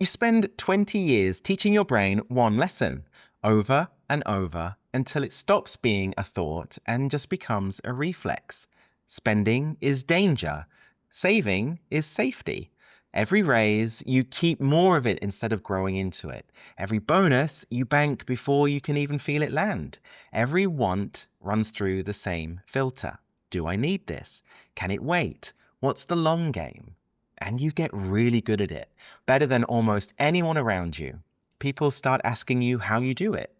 You spend 20 years teaching your brain one lesson over and over until it stops being a thought and just becomes a reflex. Spending is danger. Saving is safety. Every raise, you keep more of it instead of growing into it. Every bonus, you bank before you can even feel it land. Every want runs through the same filter. Do I need this? Can it wait? What's the long game? And you get really good at it, better than almost anyone around you. People start asking you how you do it.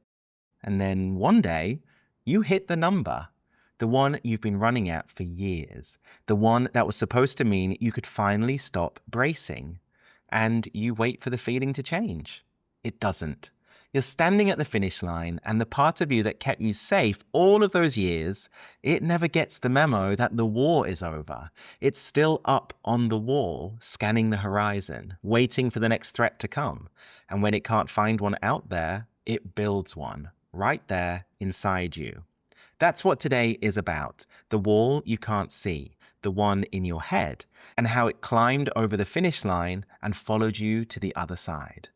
And then one day, you hit the number, the one you've been running at for years, the one that was supposed to mean you could finally stop bracing. And you wait for the feeling to change. It doesn't. You're standing at the finish line, and the part of you that kept you safe all of those years, it never gets the memo that the war is over. It's still up on the wall, scanning the horizon, waiting for the next threat to come. And when it can't find one out there, it builds one right there inside you. That's what today is about, the wall you can't see, the one in your head, and how it climbed over the finish line and followed you to the other side.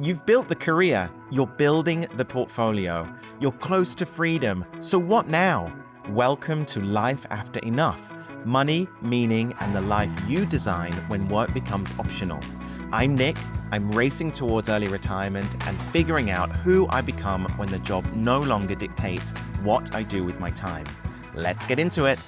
You've built the career, you're building the portfolio, you're close to freedom, so what now? Welcome to Life After Enough, money, meaning, and the life you design when work becomes optional. I'm Nick, I'm racing towards early retirement and figuring out who I become when the job no longer dictates what I do with my time. Let's get into it.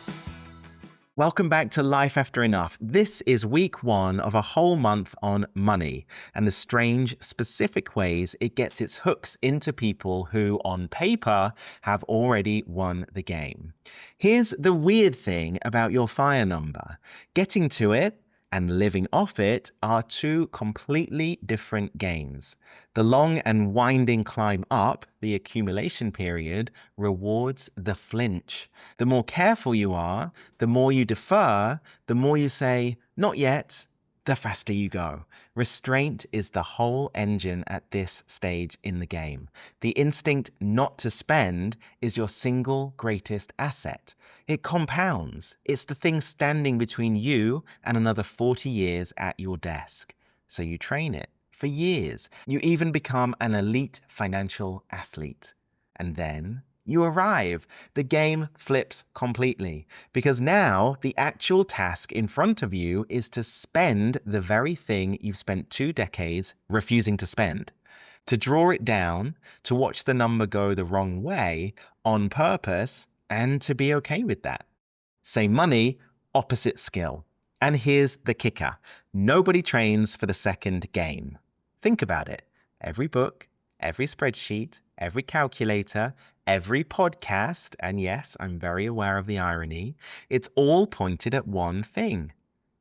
Welcome back to Life After Enough. This is week one of a whole month on money and the strange, specific ways it gets its hooks into people who, on paper, have already won the game. Here's the weird thing about your FIRE number. Getting to it and living off it are two completely different games. The long and winding climb up, the accumulation period, rewards the flinch. The more careful you are, the more you defer, the more you say, not yet, the faster you go. Restraint is the whole engine at this stage in the game. The instinct not to spend is your single greatest asset. It compounds. It's the thing standing between you and another 40 years at your desk. So you train it for years. You even become an elite financial athlete. And then you arrive. The game flips completely because now the actual task in front of you is to spend the very thing you've spent 2 decades refusing to spend. To draw it down, to watch the number go the wrong way on purpose, and to be okay with that. Same money, opposite skill. And here's the kicker. Nobody trains for the second game. Think about it. Every book, every spreadsheet, every calculator, every podcast, and yes, I'm very aware of the irony, it's all pointed at one thing: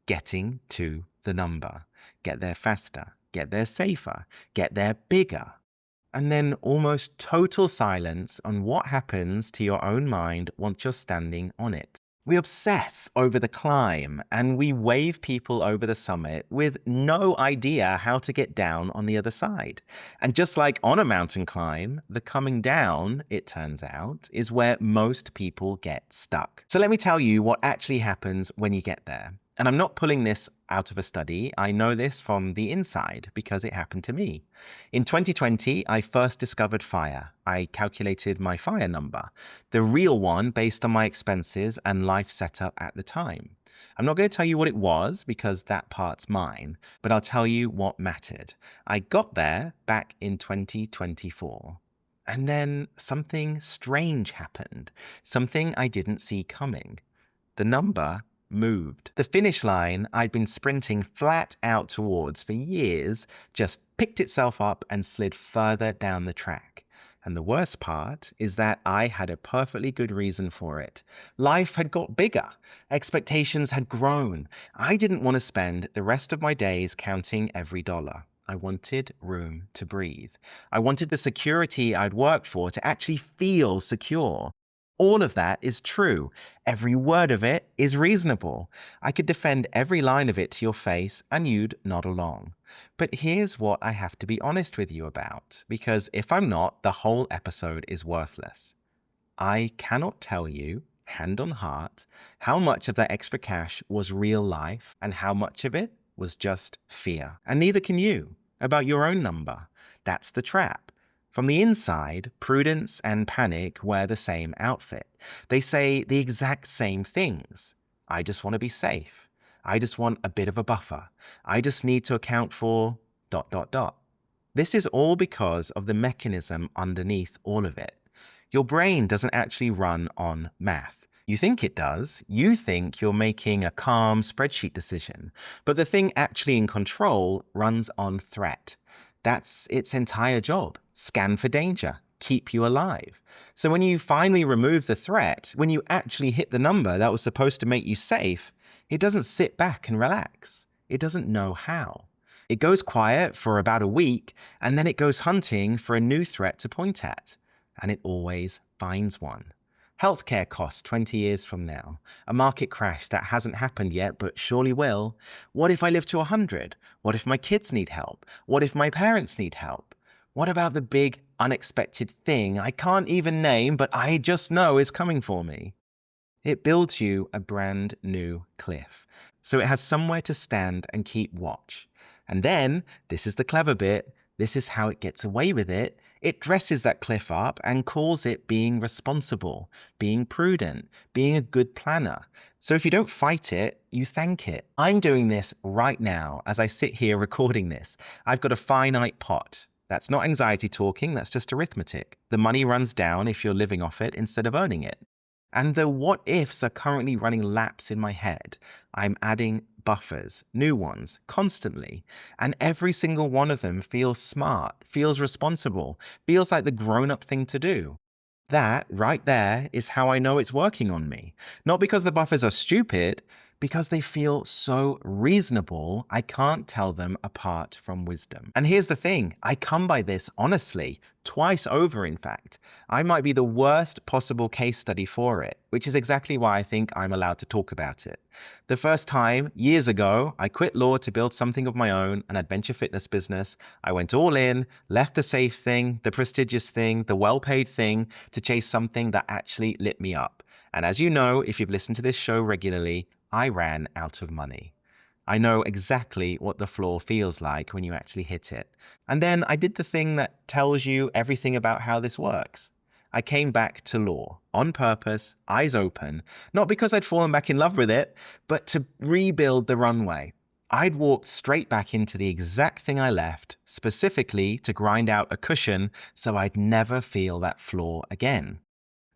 getting to the number. Get there faster, get there safer, get there bigger. And then almost total silence on what happens to your own mind once you're standing on it. We obsess over the climb and we wave people over the summit with no idea how to get down on the other side. And just like on a mountain climb, the coming down, it turns out, is where most people get stuck. So let me tell you what actually happens when you get there. And I'm not pulling this out of a study. I know this from the inside because it happened to me. In 2020, I first discovered FIRE. I calculated my FIRE number, the real one based on my expenses and life setup at the time. I'm not going to tell you what it was because that part's mine, but I'll tell you what mattered. I got there back in 2024. And then something strange happened, something I didn't see coming. The number moved. The finish line I'd been sprinting flat out towards for years just picked itself up and slid further down the track. And the worst part is that I had a perfectly good reason for it. Life had got bigger. Expectations had grown. I didn't want to spend the rest of my days counting every dollar. I wanted room to breathe. I wanted the security I'd worked for to actually feel secure. All of that is true. Every word of it is reasonable. I could defend every line of it to your face and you'd nod along. But here's what I have to be honest with you about, because if I'm not, the whole episode is worthless. I cannot tell you, hand on heart, how much of that extra cash was real life and how much of it was just fear. And neither can you about your own number. That's the trap. From the inside, prudence and panic wear the same outfit. They say the exact same things. I just want to be safe. I just want a bit of a buffer. I just need to account for ... This is all because of the mechanism underneath all of it. Your brain doesn't actually run on math. You think it does. You think you're making a calm spreadsheet decision. But the thing actually in control runs on threat. That's its entire job. Scan for danger. Keep you alive. So when you finally remove the threat, when you actually hit the number that was supposed to make you safe, it doesn't sit back and relax. It doesn't know how. It goes quiet for about a week, and then it goes hunting for a new threat to point at. And it always finds one. Healthcare costs 20 years from now. A market crash that hasn't happened yet, but surely will. What if I live to 100? What if my kids need help? What if my parents need help? What about the big, unexpected thing I can't even name, but I just know is coming for me? It builds you a brand new cliff, so it has somewhere to stand and keep watch. And then, this is the clever bit, this is how it gets away with it. It dresses that cliff up and calls it being responsible, being prudent, being a good planner. So if you don't fight it, you thank it. I'm doing this right now as I sit here recording this. I've got a finite pot. That's not anxiety talking, that's just arithmetic. The money runs down if you're living off it instead of earning it. And the what-ifs are currently running laps in my head. I'm adding buffers, new ones, constantly. And every single one of them feels smart, feels responsible, feels like the grown-up thing to do. That, right there, is how I know it's working on me. Not because the buffers are stupid, because they feel so reasonable, I can't tell them apart from wisdom. And here's the thing, I come by this honestly, twice over in fact. I might be the worst possible case study for it, which is exactly why I think I'm allowed to talk about it. The first time, years ago, I quit law to build something of my own, an adventure fitness business. I went all in, left the safe thing, the prestigious thing, the well-paid thing, to chase something that actually lit me up. And as you know, if you've listened to this show regularly, I ran out of money. I know exactly what the floor feels like when you actually hit it. And then I did the thing that tells you everything about how this works. I came back to law, on purpose, eyes open, not because I'd fallen back in love with it, but to rebuild the runway. I'd walked straight back into the exact thing I left, specifically to grind out a cushion so I'd never feel that floor again.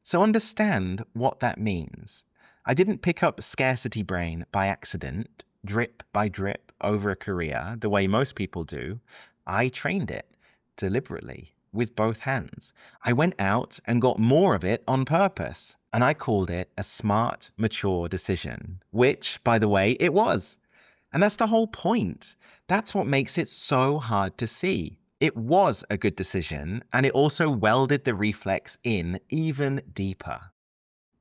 So understand what that means. I didn't pick up scarcity brain by accident, drip by drip over a career, the way most people do. I trained it deliberately with both hands. I went out and got more of it on purpose, and I called it a smart, mature decision, which, by the way, it was. And that's the whole point. That's what makes it so hard to see. It was a good decision, and it also welded the reflex in even deeper.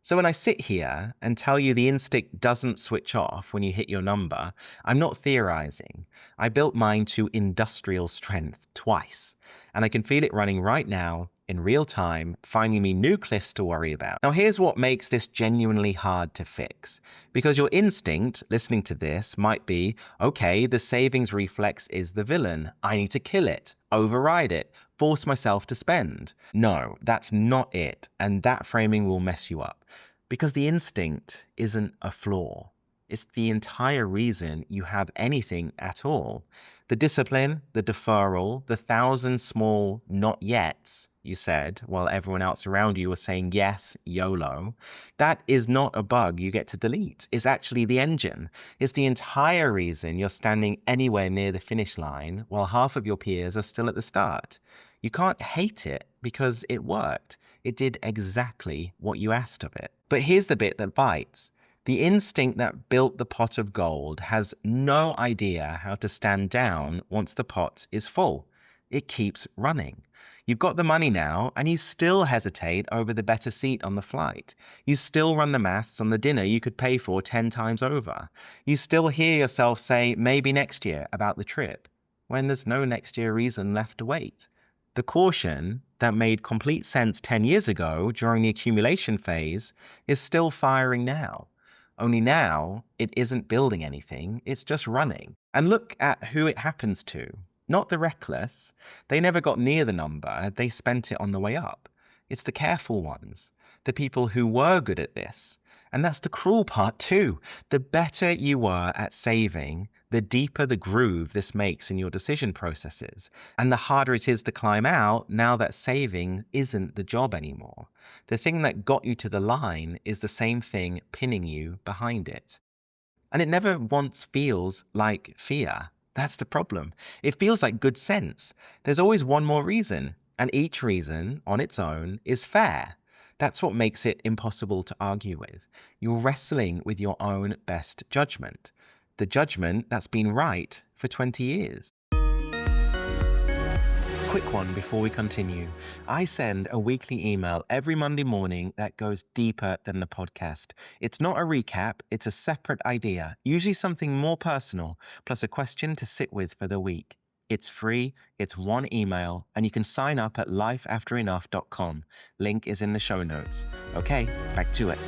So when I sit here and tell you the instinct doesn't switch off when you hit your number, I'm not theorizing. I built mine to industrial strength twice, and I can feel it running right now in real time, finding me new cliffs to worry about. Now here's what makes this genuinely hard to fix. Because your instinct, listening to this, might be, okay, the savings reflex is the villain. I need to kill it, override it, force myself to spend. No, that's not it, and that framing will mess you up. Because the instinct isn't a flaw. It's the entire reason you have anything at all. The discipline, the deferral, the 1,000 small not yets, you said, while everyone else around you was saying yes, YOLO, that is not a bug you get to delete. It's actually the engine. It's the entire reason you're standing anywhere near the finish line while half of your peers are still at the start. You can't hate it because it worked. It did exactly what you asked of it. But here's the bit that bites. The instinct that built the pot of gold has no idea how to stand down once the pot is full. It keeps running. You've got the money now, and you still hesitate over the better seat on the flight. You still run the maths on the dinner you could pay for 10 times over. You still hear yourself say maybe next year about the trip, when there's no next year reason left to wait. The caution that made complete sense 10 years ago during the accumulation phase is still firing now. Only now, it isn't building anything, it's just running. And look at who it happens to. Not the reckless. They never got near the number, they spent it on the way up. It's the careful ones, the people who were good at this. And that's the cruel part too. The better you were at saving, the deeper the groove this makes in your decision processes. And the harder it is to climb out now that saving isn't the job anymore. The thing that got you to the line is the same thing pinning you behind it. And it never once feels like fear. That's the problem. It feels like good sense. There's always one more reason, and each reason on its own is fair. That's what makes it impossible to argue with. You're wrestling with your own best judgment, the judgment that's been right for 20 years. Quick one before we continue. I send a weekly email every Monday morning that goes deeper than the podcast. It's not a recap, it's a separate idea, usually something more personal, plus a question to sit with for the week. It's free, it's one email, and you can sign up at lifeafterenough.com. Link is in the show notes. Okay, back to it.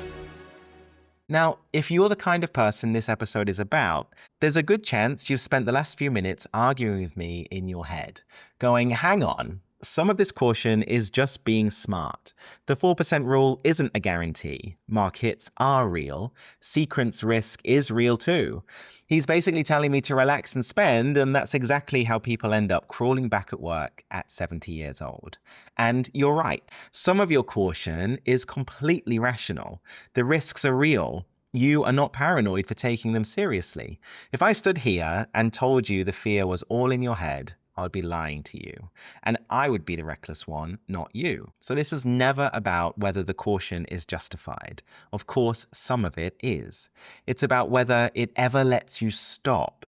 Now, if you're the kind of person this episode is about, there's a good chance you've spent the last few minutes arguing with me in your head, going, hang on, some of this caution is just being smart. The 4% rule isn't a guarantee. Markets are real. Sequence risk is real too. He's basically telling me to relax and spend, and that's exactly how people end up crawling back at work at 70 years old. And you're right. Some of your caution is completely rational. The risks are real. You are not paranoid for taking them seriously. If I stood here and told you the fear was all in your head, I'd be lying to you. And I would be the reckless one, not you. So this is never about whether the caution is justified. Of course, some of it is. It's about whether it ever lets you stop,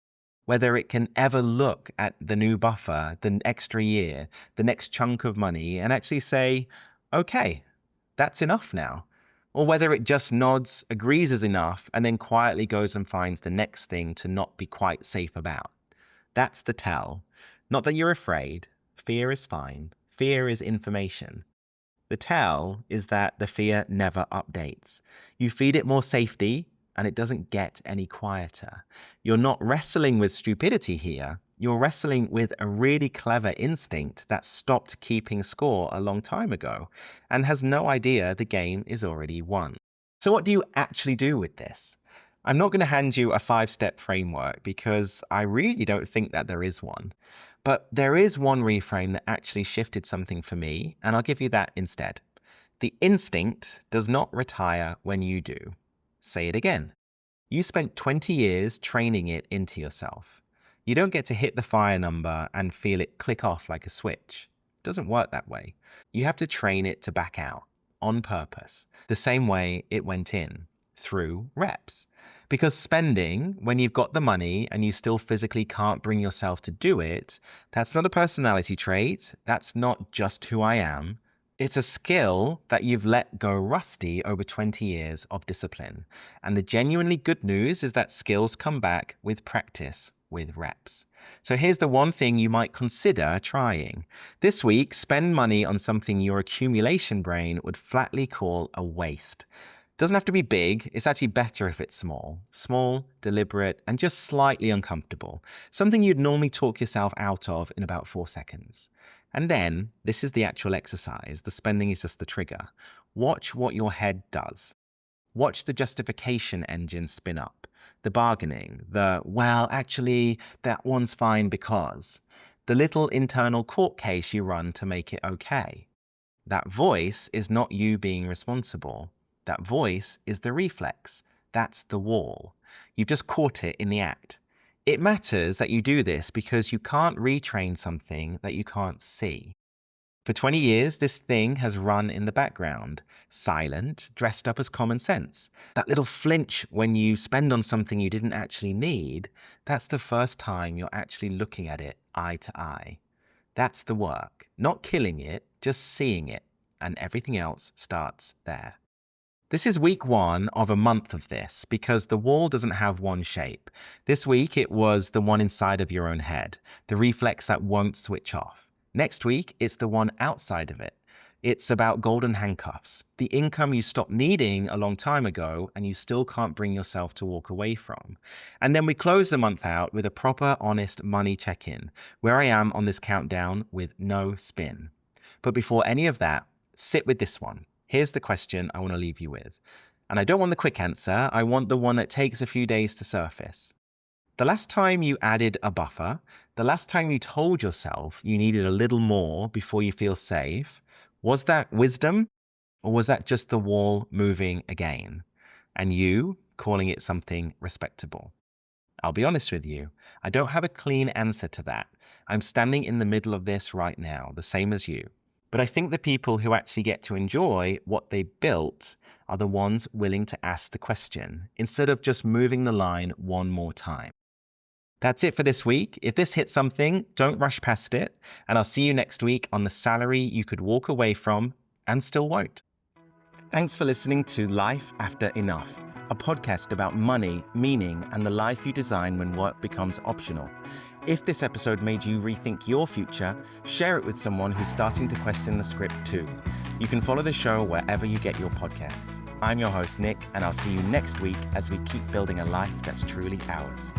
whether it can ever look at the new buffer, the extra year, the next chunk of money, and actually say, okay, that's enough now. Or whether it just nods, agrees is enough, and then quietly goes and finds the next thing to not be quite safe about. That's the tell. Not that you're afraid. Fear is fine. Fear is information. The tell is that the fear never updates. You feed it more safety, and it doesn't get any quieter. You're not wrestling with stupidity here. You're wrestling with a really clever instinct that stopped keeping score a long time ago and has no idea the game is already won. So what do you actually do with this? I'm not going to hand you a 5-step framework because I really don't think that there is one. But there is one reframe that actually shifted something for me, and I'll give you that instead. The instinct does not retire when you do. Say it again. You spent 20 years training it into yourself. You don't get to hit the fire number and feel it click off like a switch. It doesn't work that way. You have to train it to back out, on purpose, the same way it went in, through reps. Because spending, when you've got the money and you still physically can't bring yourself to do it, that's not a personality trait. That's not just who I am. It's a skill that you've let go rusty over 20 years of discipline. And the genuinely good news is that skills come back with practice, with reps. So here's the one thing you might consider trying. This week, spend money on something your accumulation brain would flatly call a waste. Doesn't have to be big. It's actually better if it's small. Small, deliberate, and just slightly uncomfortable. Something you'd normally talk yourself out of in about 4 seconds. And then, this is the actual exercise. The spending is just the trigger. Watch what your head does. Watch the justification engine spin up. The bargaining, well, actually, that one's fine because. The little internal court case you run to make it okay. That voice is not you being responsible. That voice is the reflex. That's the wall. You've just caught it in the act. It matters that you do this because you can't retrain something that you can't see. For 20 years, this thing has run in the background, silent, dressed up as common sense. That little flinch when you spend on something you didn't actually need, that's the first time you're actually looking at it eye to eye. That's the work. Not killing it, just seeing it. And everything else starts there. This is week 1 of a month of this because the wall doesn't have one shape. This week it was the one inside of your own head, the reflex that won't switch off. Next week it's the one outside of it. It's about golden handcuffs, the income you stopped needing a long time ago and you still can't bring yourself to walk away from. And then we close the month out with a proper, honest money check-in, where I am on this countdown with no spin. But before any of that, sit with this one. Here's the question I want to leave you with. And I don't want the quick answer, I want the one that takes a few days to surface. The last time you added a buffer, the last time you told yourself you needed a little more before you feel safe, was that wisdom, or was that just the wall moving again, and you calling it something respectable? I'll be honest with you, I don't have a clean answer to that. I'm standing in the middle of this right now, the same as you. But I think the people who actually get to enjoy what they built are the ones willing to ask the question, instead of just moving the line one more time. That's it for this week. If this hit something, don't rush past it, and I'll see you next week on the salary you could walk away from and still won't. Thanks for listening to Life After Enough, a podcast about money, meaning, and the life you design when work becomes optional. If this episode made you rethink your future, share it with someone who's starting to question the script too. You can follow the show wherever you get your podcasts. I'm your host, Nick, and I'll see you next week as we keep building a life that's truly ours.